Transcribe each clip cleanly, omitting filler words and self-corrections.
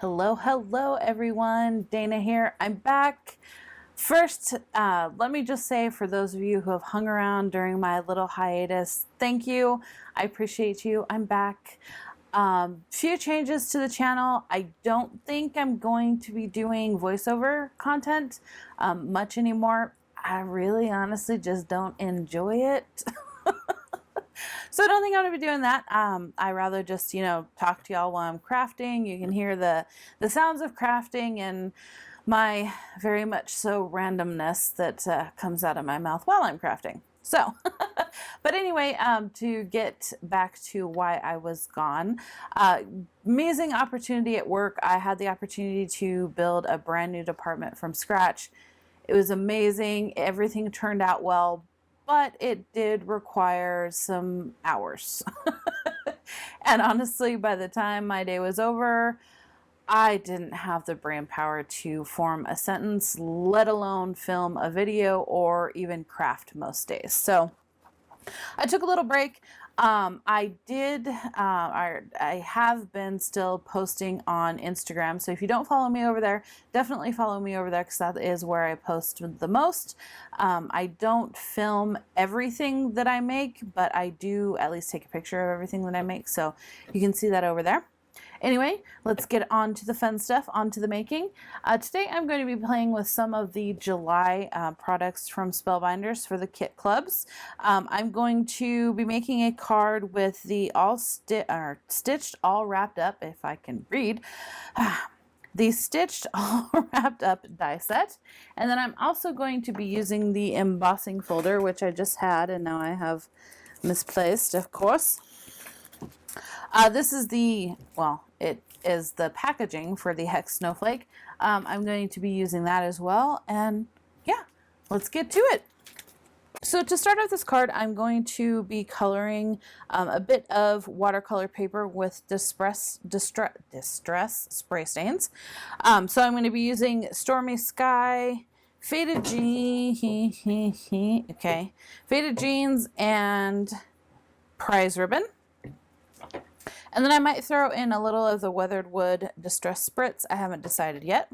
Hello everyone. Dana here. I'm back. First, let me just say, for those of you who have hung around during my little hiatus, thank you. I appreciate you. I'm back. Few changes to the channel. I don't think I'm going to be doing voiceover content much anymore. I really honestly just don't enjoy it. So I don't think I'm going to be doing that. I rather just, talk to y'all while I'm crafting. You can hear the sounds of crafting and my very much so randomness that comes out of my mouth while I'm crafting. So, but anyway, to get back to why I was gone, amazing opportunity at work. I had the opportunity to build a brand new department from scratch. It was amazing. Everything turned out well, but it did require some hours. And honestly, by the time my day was over, I didn't have the brain power to form a sentence, let alone film a video or even craft most days. So I took a little break. I have been still posting on Instagram. So if you don't follow me over there, definitely follow me over there, because that is where I post the most. I don't film everything that I make, but I do at least take a picture of everything that I make. So you can see that over there. Anyway, let's get on to the fun stuff, on to the making. Today I'm going to be playing with some of the July products from Spellbinders for the kit clubs. I'm going to be making a card with the stitched, all wrapped up, if I can read, the stitched, all wrapped up die set. And then I'm also going to be using the embossing folder, which I just had and now I have misplaced, of course. This is it is the packaging for the Hex Snowflake. I'm going to be using that as well. And yeah, let's get to it. So to start off this card, I'm going to be coloring a bit of watercolor paper with distress spray stains. So I'm going to be using Stormy Sky, Faded Jeans, and Prize Ribbon. And then I might throw in a little of the Weathered Wood Distress Spritz. I haven't decided yet.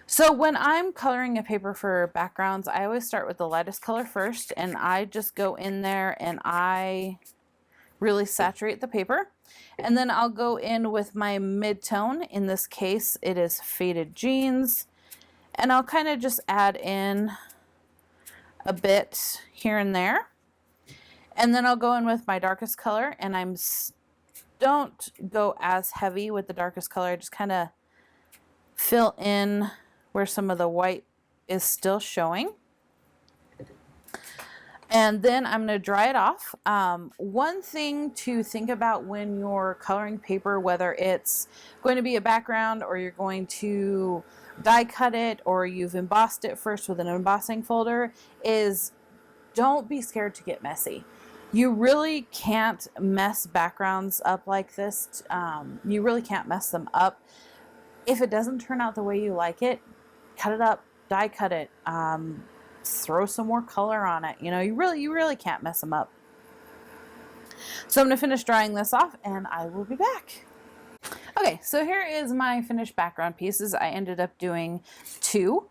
So when I'm coloring a paper for backgrounds, I always start with the lightest color first, and I just go in there and I really saturate the paper. And then I'll go in with my mid-tone. In this case, it is Faded Jeans. And I'll kind of just add in a bit here and there. And then I'll go in with my darkest color, and don't go as heavy with the darkest color. I just kind of fill in where some of the white is still showing. And then I'm going to dry it off. One thing to think about when you're coloring paper, whether it's going to be a background or you're going to die cut it or you've embossed it first with an embossing folder, is don't be scared to get messy. You really can't mess backgrounds up like this. You really can't mess them up. If it doesn't turn out the way you like it, cut it up, die cut it, throw some more color on it. You really can't mess them up. So I'm going to finish drying this off and I will be back. Okay, so here is my finished background pieces. I ended up doing 2.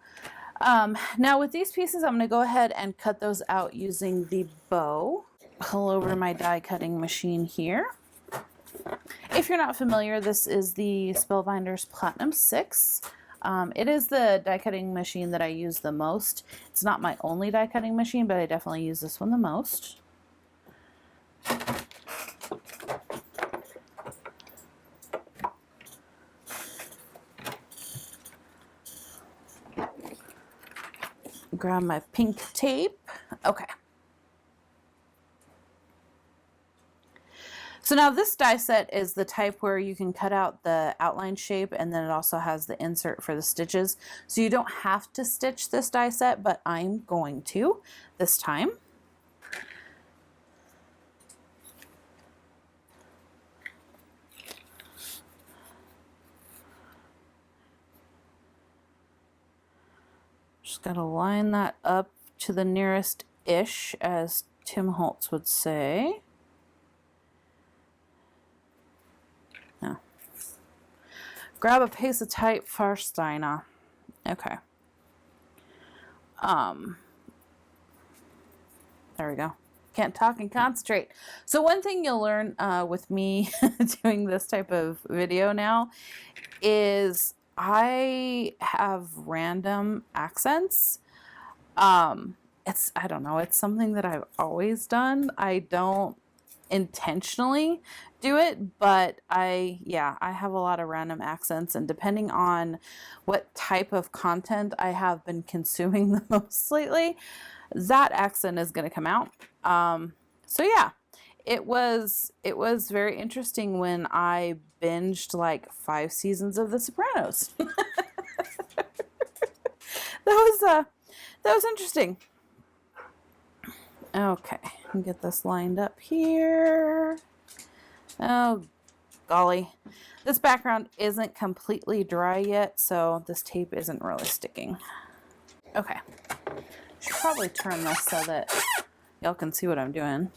Now with these pieces, I'm going to go ahead and cut those out using the bow. Pull over my die cutting machine here. If you're not familiar, this is the Spellbinders Platinum 6. It is the die cutting machine that I use the most. It's not my only die cutting machine, but I definitely use this one the most. Grab my pink tape. Okay. So now this die set is the type where you can cut out the outline shape, and then it also has the insert for the stitches. So you don't have to stitch this die set, but I'm going to this time. Just gotta line that up to the nearest ish, as Tim Holtz would say. grab a piece of tape first, Dana. Okay. There we go. Can't talk and concentrate. So one thing you'll learn with me doing this type of video now is I have random accents. I don't know, it's something that I've always done. I don't intentionally do it, but I have a lot of random accents, and depending on what type of content I have been consuming the most lately, that accent is going to come out. So yeah, it was very interesting when I binged like 5 seasons of The Sopranos. That was interesting. Okay, get this lined up here. Oh, golly. This background isn't completely dry yet, so this tape isn't really sticking. Okay. Should probably turn this so that y'all can see what I'm doing.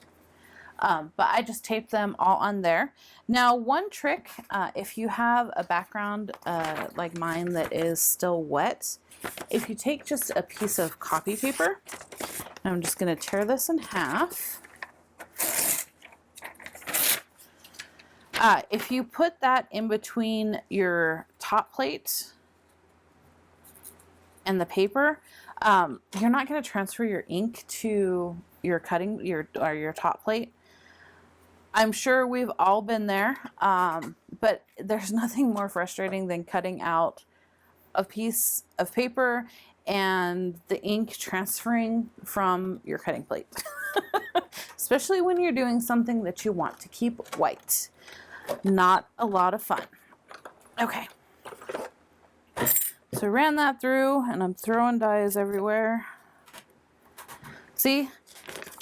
But I just taped them all on there. Now, one trick, if you have a background like mine that is still wet, if you take just a piece of copy paper, I'm just going to tear this in half. If you put that in between your top plate and the paper, you're not going to transfer your ink to your your top plate. I'm sure we've all been there, but there's nothing more frustrating than cutting out a piece of paper and the ink transferring from your cutting plate. Especially when you're doing something that you want to keep white. Not a lot of fun. Okay. So I ran that through, and I'm throwing dyes everywhere. See,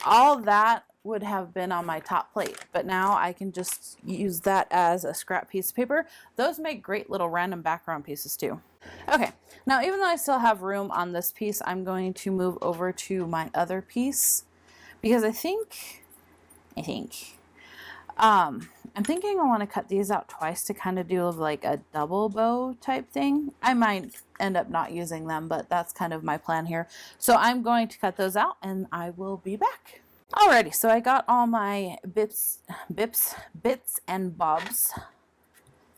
all that would have been on my top plate, but now I can just use that as a scrap piece of paper. Those make great little random background pieces too. Okay, now even though I still have room on this piece, I'm going to move over to my other piece because I'm thinking I want to cut these out twice to kind of do like a double bow type thing. I might end up not using them, but that's kind of my plan here. So I'm going to cut those out and I will be back. Alrighty, so I got all my bits and bobs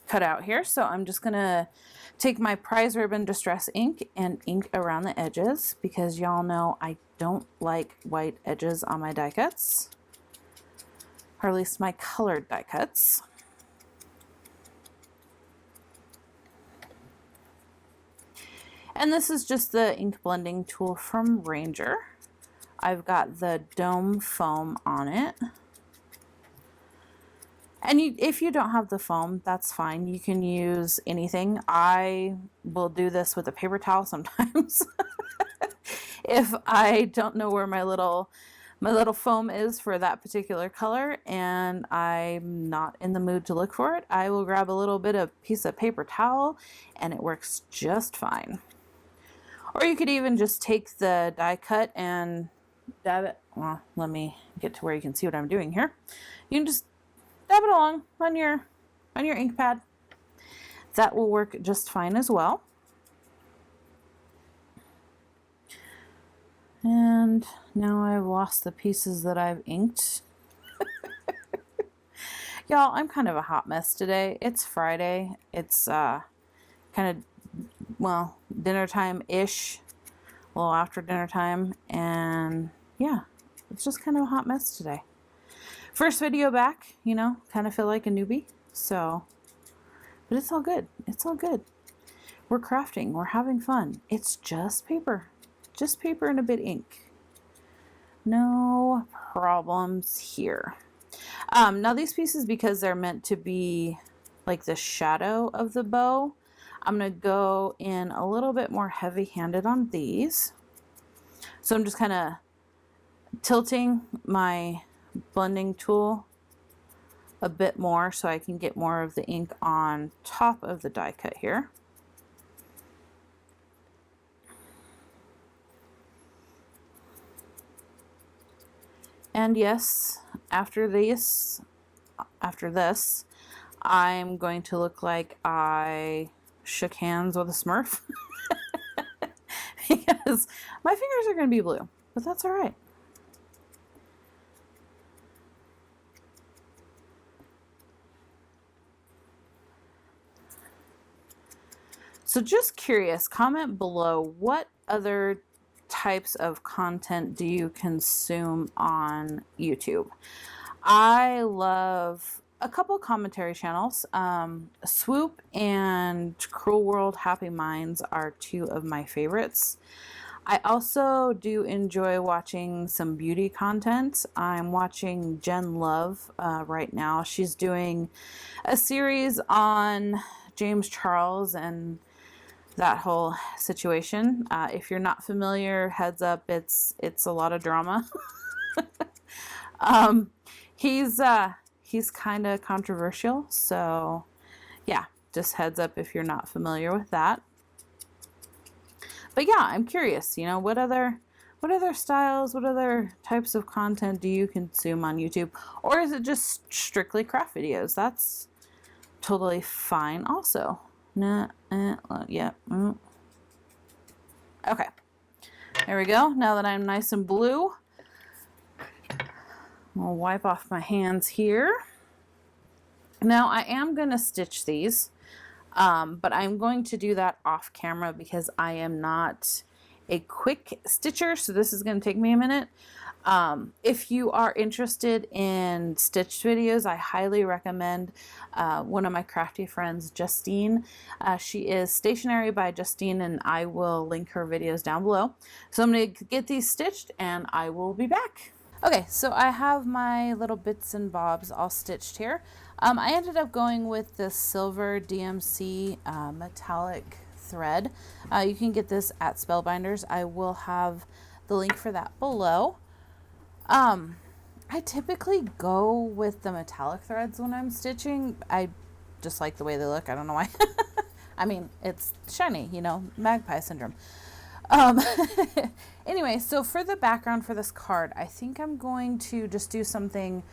cut out here. So I'm just gonna take my Prize Ribbon Distress ink and ink around the edges because y'all know I don't like white edges on my die cuts, or at least my colored die cuts. And this is just the ink blending tool from Ranger. I've got the dome foam on it. And if you don't have the foam, that's fine. You can use anything. I will do this with a paper towel sometimes. If I don't know where my little foam is for that particular color and I'm not in the mood to look for it, I will grab a little bit of piece of paper towel and it works just fine. Or you could even just take the die cut and dab it. Well, let me get to where you can see what I'm doing here. You can just dab it along on your ink pad. That will work just fine as well. And now I've lost the pieces that I've inked. Y'all, I'm kind of a hot mess today. It's Friday. It's kind of, well, dinner time-ish. A little after dinner time. And yeah, it's just kind of a hot mess today. First video back, you know, kind of feel like a newbie. So, but it's all good. It's all good. We're crafting. We're having fun. It's just paper. Just paper and a bit ink. No problems here. Now these pieces, because they're meant to be like the shadow of the bow, I'm going to go in a little bit more heavy-handed on these. So I'm just kind of tilting my blending tool a bit more so I can get more of the ink on top of the die cut here. And yes, after this, I'm going to look like I shook hands with a Smurf because my fingers are going to be blue, but that's all right. So just curious, comment below, what other types of content do you consume on YouTube? I love a couple commentary channels. Swoop and Cruel World Happy Minds are two of my favorites. I also do enjoy watching some beauty content. I'm watching Jen Love right now. She's doing a series on James Charles and that whole situation. If you're not familiar, heads up, it's a lot of drama. He's kind of controversial, so yeah, just heads up if you're not familiar with that. But yeah, I'm curious, you know, what other styles, what other types of content do you consume on YouTube? Or is it just strictly craft videos? That's totally fine also. Nah, yeah. Okay, there we go. Now that I'm nice and blue, I'll wipe off my hands here. Now I am going to stitch these, but I'm going to do that off camera because I am not a quick stitcher, so this is going to take me a minute. If you are interested in stitched videos, I highly recommend one of my crafty friends, Justine. She is Stationery by Justine, and I will link her videos down below. So I'm going to get these stitched and I will be back. Okay, so I have my little bits and bobs all stitched here. I ended up going with the silver DMC metallic thread. You can get this at Spellbinders. I will have the link for that below. I typically go with the metallic threads when I'm stitching. I just like the way they look. I don't know why. I mean, it's shiny, you know, magpie syndrome. Anyway, so for the background for this card, I think I'm going to just do something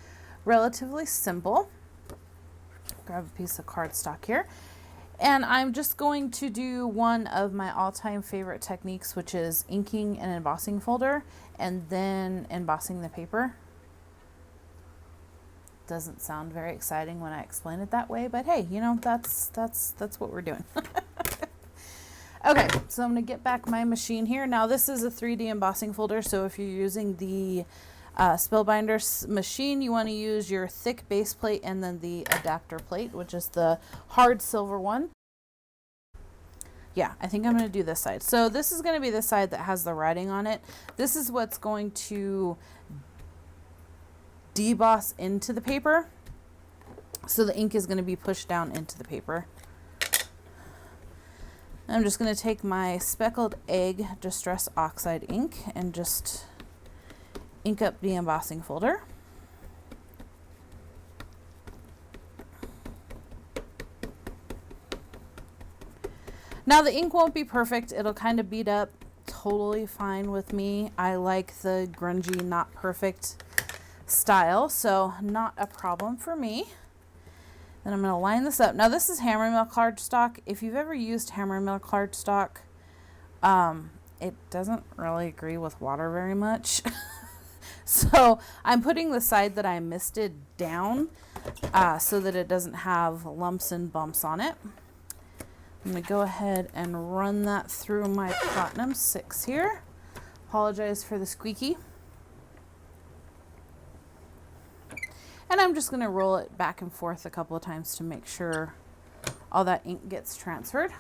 relatively simple. Grab a piece of cardstock here. And I'm just going to do one of my all-time favorite techniques, which is inking an embossing folder and then embossing the paper. Doesn't sound very exciting when I explain it that way, but hey, you know, that's what we're doing. Okay, so I'm going to get back my machine here. Now this is a 3D embossing folder, so if you're using the Spellbinders machine, you want to use your thick base plate and then the adapter plate, which is the hard silver one. Yeah, I think I'm going to do this side. So this is going to be the side that has the writing on it. This is what's going to deboss into the paper. So the ink is going to be pushed down into the paper. I'm just going to take my Speckled Egg Distress Oxide ink and just ink up the embossing folder. Now the ink won't be perfect. It'll kind of beat up. Totally fine with me. I like the grungy, not perfect style, so not a problem for me. Then I'm going to line this up. Now this is hammermill cardstock. If you've ever used hammermill cardstock, it doesn't really agree with water very much. So I'm putting the side that I misted down so that it doesn't have lumps and bumps on it. I'm going to go ahead and run that through my Platinum 6 here. Apologize for the squeaky. And I'm just going to roll it back and forth a couple of times to make sure all that ink gets transferred.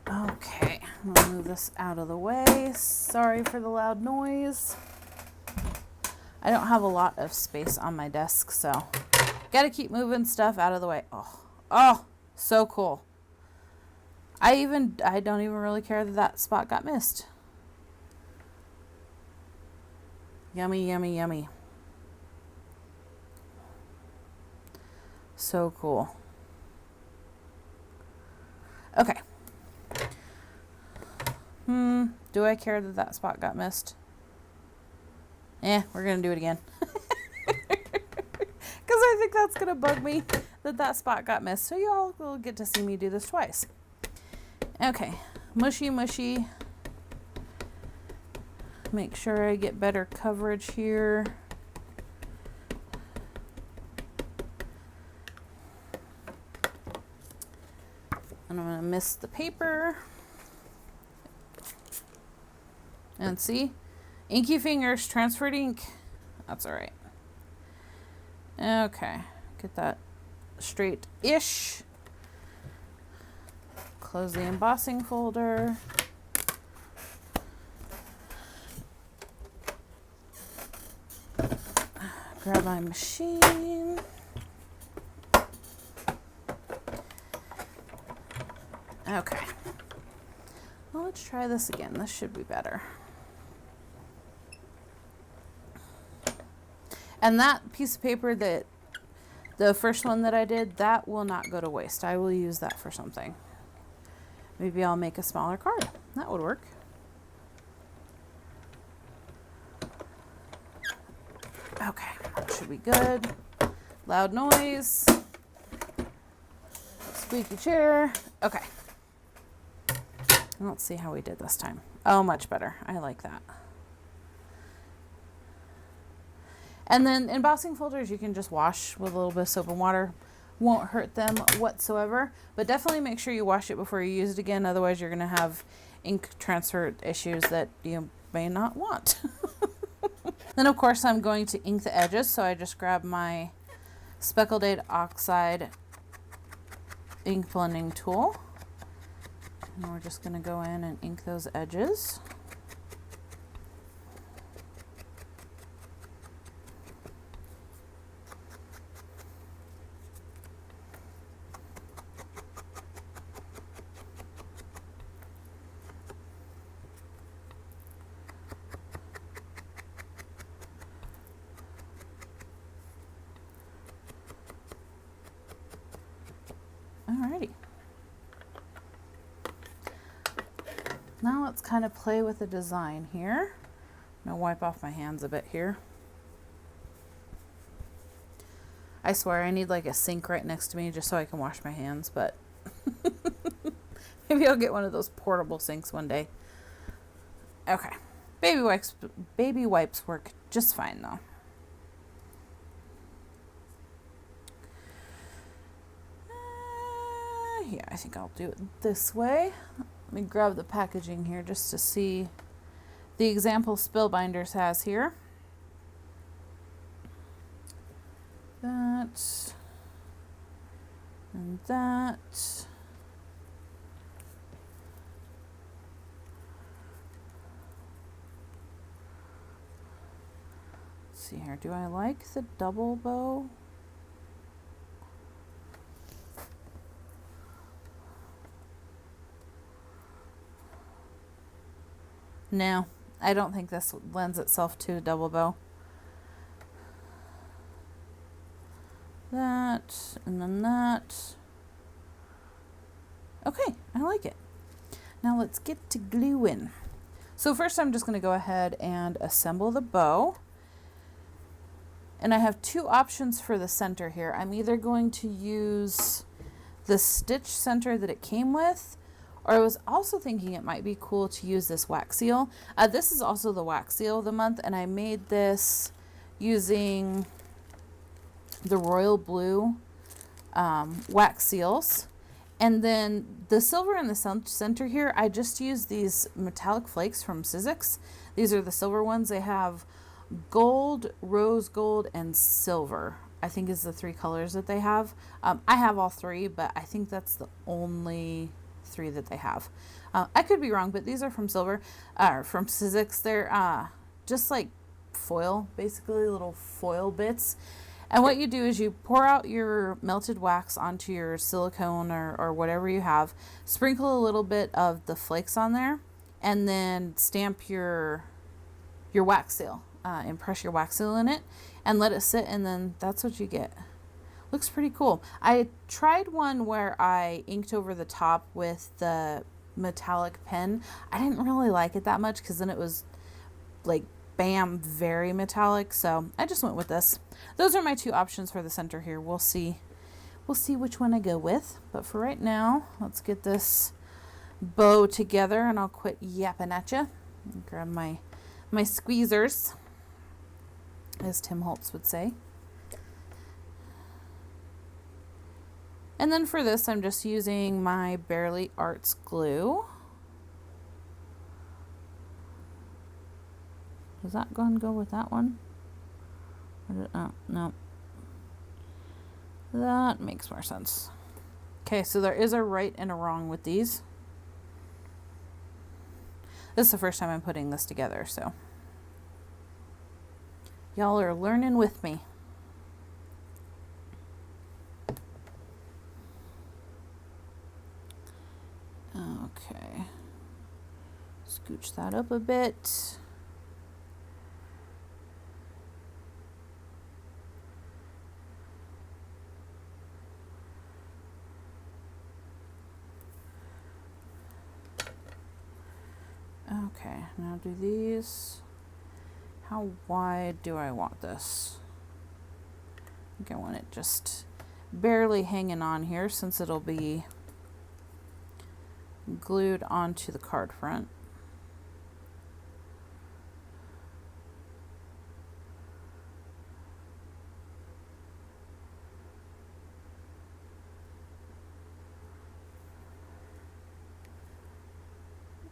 Okay, I'm going to move this out of the way. Sorry for the loud noise. I don't have a lot of space on my desk, so got to keep moving stuff out of the way. Oh, so cool. I don't even really care that that spot got missed. Yummy, yummy, yummy. So cool. Okay. Do I care that that spot got missed? We're going to do it again. Because I think that's going to bug me that that spot got missed. So you all will get to see me do this twice. Okay, mushy, mushy. Make sure I get better coverage here. And I'm going to mist the paper. And see? Inky fingers, transferred ink. That's all right. Okay, get that straight-ish. Close the embossing folder. Grab my machine. Okay. Well, let's try this again. This should be better. And that piece of paper, that the first one that I did, that will not go to waste. I will use that for something. Maybe I'll make a smaller card. That would work. Okay, that should be good. Loud noise. Squeaky chair. Okay. Let's see how we did this time. Oh, much better. I like that. And then embossing folders you can just wash with a little bit of soap and water. Won't hurt them whatsoever, but definitely make sure you wash it before you use it again. Otherwise you're going to have ink transfer issues that you may not want. Then of course I'm going to ink the edges, so I just grab my Speckled Oxide ink blending tool. And we're just going to go in and ink those edges. Alrighty. Now let's kind of play with the design here. I'm going to wipe off my hands a bit here. I swear I need like a sink right next to me just so I can wash my hands, but maybe I'll get one of those portable sinks one day. Okay. Baby wipes work just fine though. Yeah, I think I'll do it this way. Let me grab the packaging here just to see the example Spellbinders has here. That and that. Let's see here. Do I like the double bow? No, I don't think this lends itself to a double bow. That, and then that. Okay, I like it. Now let's get to gluing. So first I'm just going to go ahead and assemble the bow. And I have two options for the center here. I'm either going to use the stitch center that it came with, or I was also thinking it might be cool to use this wax seal. This is also the wax seal of the month, and I made this using the royal blue wax seals. And then the silver in the center here, I just used these metallic flakes from Sizzix. These are the silver ones. They have gold, rose gold, and silver, I think is the three colors that they have. I have all three, but I think that's the only three that they have. I could be wrong, but these are from from Sizzix. They're just like foil, basically little foil bits. And what you do is you pour out your melted wax onto your silicone or whatever you have, sprinkle a little bit of the flakes on there, and then stamp your wax seal, impress your wax seal in it, and let it sit, and then that's what you get. Looks pretty cool. I tried one where I inked over the top with the metallic pen. I didn't really like it that much because then it was like bam, very metallic. So I just went with this. Those are my two options for the center here. We'll see which one I go with. But for right now, let's get this bow together and I'll quit yapping at you. Grab my squeezers, as Tim Holtz would say. And then for this, I'm just using my Barely Arts glue. Does that one go with that one? Oh, no. That makes more sense. Okay, so there is a right and a wrong with these. This is the first time I'm putting this together, so y'all are learning with me. Okay. Scooch that up a bit. Okay, now do these. How wide do I want this? I think I want it just barely hanging on here since it'll be glued onto the card front.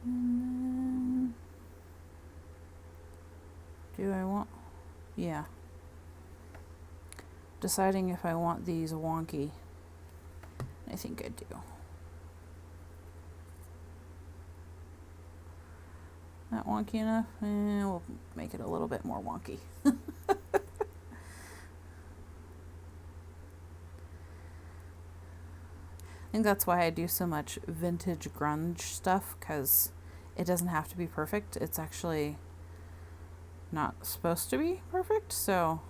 And then, do I want, yeah. Deciding if I want these wonky. I think I do. Not wonky enough? We'll make it a little bit more wonky. I think that's why I do so much vintage grunge stuff, because it doesn't have to be perfect. It's actually not supposed to be perfect. So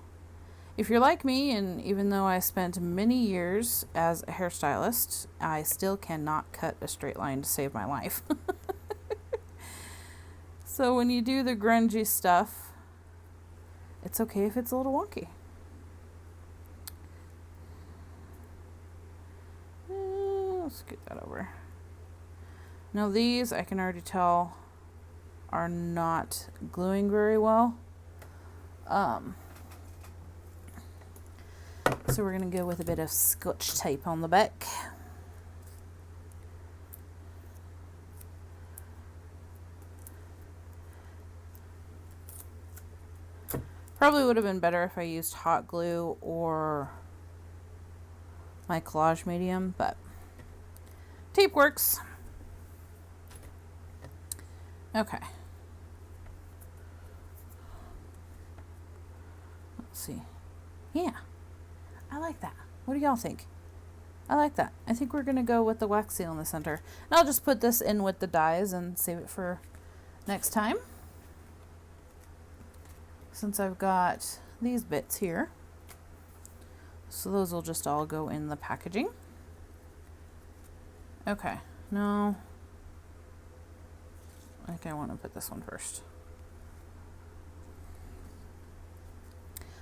if you're like me, and even though I spent many years as a hairstylist, I still cannot cut a straight line to save my life. So when you do the grungy stuff, it's okay if it's a little wonky. Let's get that over. Now these, I can already tell, are not gluing very well. So we're going to go with a bit of Scotch tape on the back. Probably would have been better if I used hot glue or my collage medium, but tape works. Okay. Let's see. Yeah, I like that. What do y'all think? I like that. I think we're going to go with the wax seal in the center. And I'll just put this in with the dies and save it for next time, since I've got these bits here. So those will just all go in the packaging. Okay, no, I think I want to put this one first.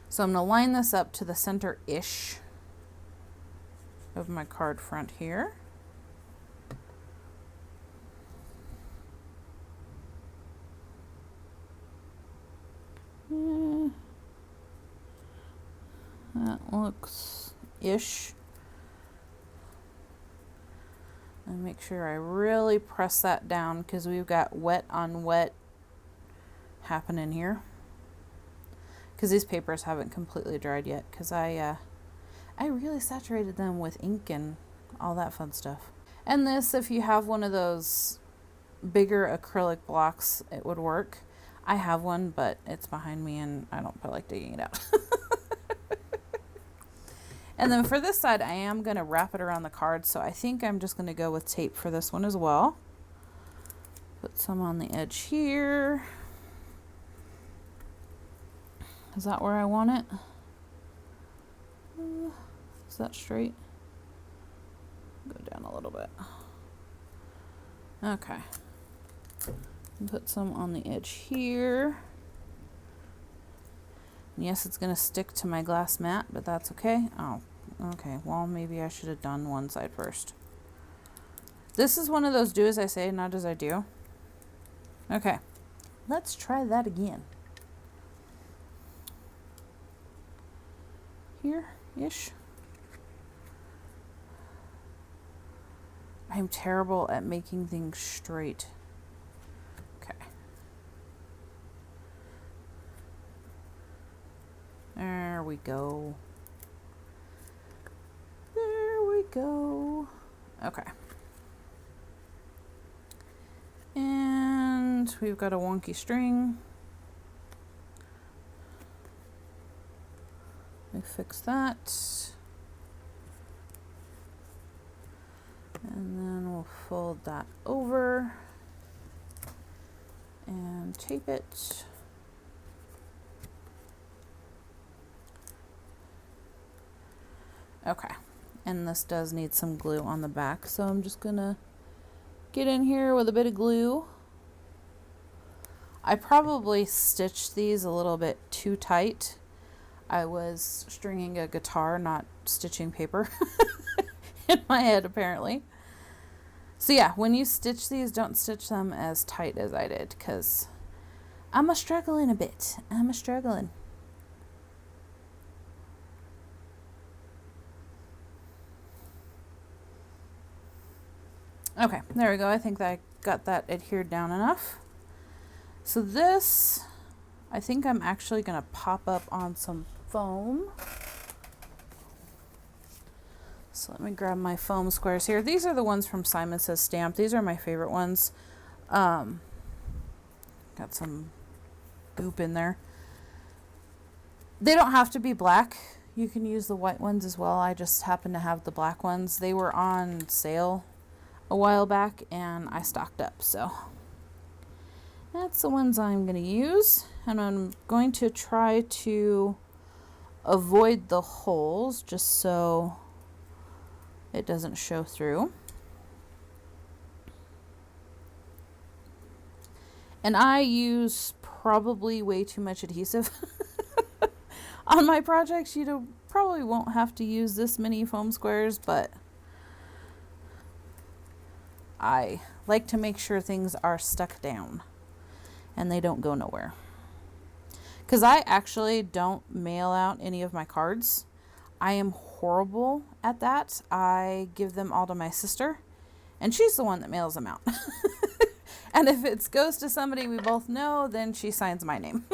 So I'm going to line this up to the center-ish of my card front here. That looks ish. And make sure I really press that down, because we've got wet on wet happening here. Because these papers haven't completely dried yet, because I really saturated them with ink and all that fun stuff. And this, if you have one of those bigger acrylic blocks, it would work. I have one, but it's behind me and I don't feel like digging it out. And then for this side, I am going to wrap it around the card, so I think I'm just going to go with tape for this one as well. Put some on the edge here. Is that where I want it? Is that straight? Go down a little bit. Okay. Put some on the edge here. And yes, it's going to stick to my glass mat, but that's okay. Oh, okay. Well, maybe I should have done one side first. This is one of those do as I say, not as I do. Okay. Let's try that again. Here-ish. I'm terrible at making things straight. Okay. There we go. There we go. Okay. And we've got a wonky string. Let me fix that. And then we'll fold that over and tape it. Okay, and this does need some glue on the back, so I'm just gonna get in here with a bit of glue. I probably stitched these a little bit too tight. I was stringing a guitar, not stitching paper in my head apparently. So yeah, when you stitch these, don't stitch them as tight as I did, because I'm a-struggling a bit. I'm a-struggling. Okay, there we go. I think that I got that adhered down enough. So this, I think I'm actually going to pop up on some foam. So let me grab my foam squares here. These are the ones from Simon Says Stamp. These are my favorite ones. Got some goop in there. They don't have to be black. You can use the white ones as well. I just happen to have the black ones. They were on sale a while back and I stocked up, so that's the ones I'm going to use. And I'm going to try to avoid the holes just so it doesn't show through. And I use probably way too much adhesive on my projects. You probably won't have to use this many foam squares, but I like to make sure things are stuck down and they don't go nowhere. Because I actually don't mail out any of my cards. I am horrible at that. I give them all to my sister, and she's the one that mails them out. And if it goes to somebody we both know, then she signs my name.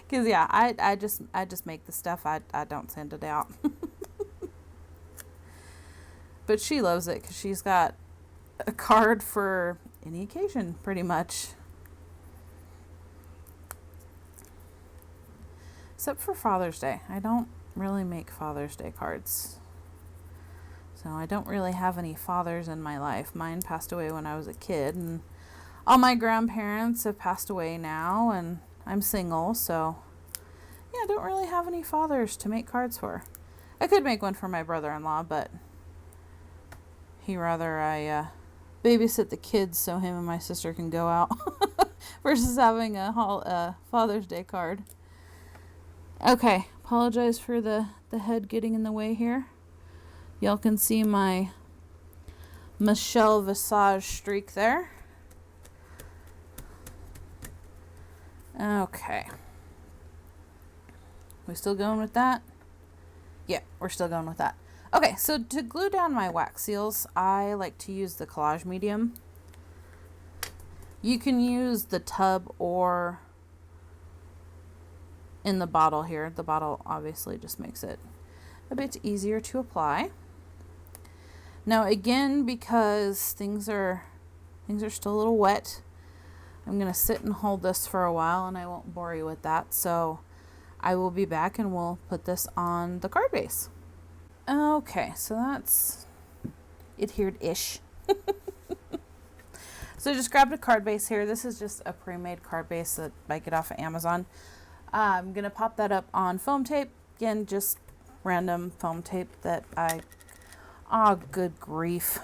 Because yeah, I just make the stuff. I don't send it out. But she loves it because she's got a card for any occasion, pretty much. Except for Father's Day. I don't really make Father's Day cards. So I don't really have any fathers in my life. Mine passed away when I was a kid, and all my grandparents have passed away now, and I'm single, so yeah, I don't really have any fathers to make cards for. I could make one for my brother-in-law, but he'd rather I babysit the kids so him and my sister can go out versus having a Father's Day card. Okay, apologize for the head getting in the way here. Y'all can see my Michelle Visage streak there. Okay. We still going with that? Yeah, we're still going with that. Okay, so to glue down my wax seals, I like to use the collage medium. You can use the tub or in the bottle here. The bottle obviously just makes it a bit easier to apply. Now again, because things are still a little wet, I'm going to sit and hold this for a while, and I won't bore you with that. So I will be back and we'll put this on the card base. Okay, so that's adhered-ish. So I just grabbed a card base here. This is just a pre-made card base that I get off of Amazon. I'm going to pop that up on foam tape. Again, just random foam tape that oh, good grief.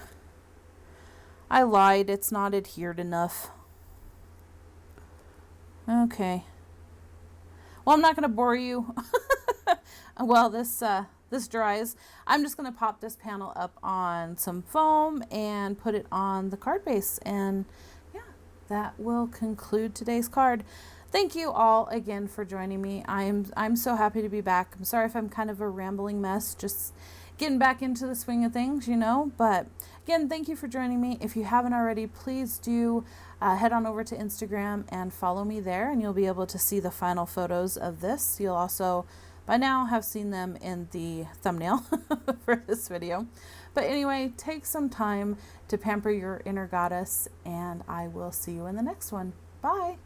I lied, it's not adhered enough. Okay. Well, I'm not going to bore you. Well, this dries. I'm just going to pop this panel up on some foam and put it on the card base. And yeah, that will conclude today's card. Thank you all again for joining me. I'm so happy to be back. I'm sorry if I'm kind of a rambling mess, just getting back into the swing of things, you know. But again, thank you for joining me. If you haven't already, please do head on over to Instagram and follow me there, and you'll be able to see the final photos of this. You'll also by now have seen them in the thumbnail for this video. But anyway, take some time to pamper your inner goddess, and I will see you in the next one. Bye.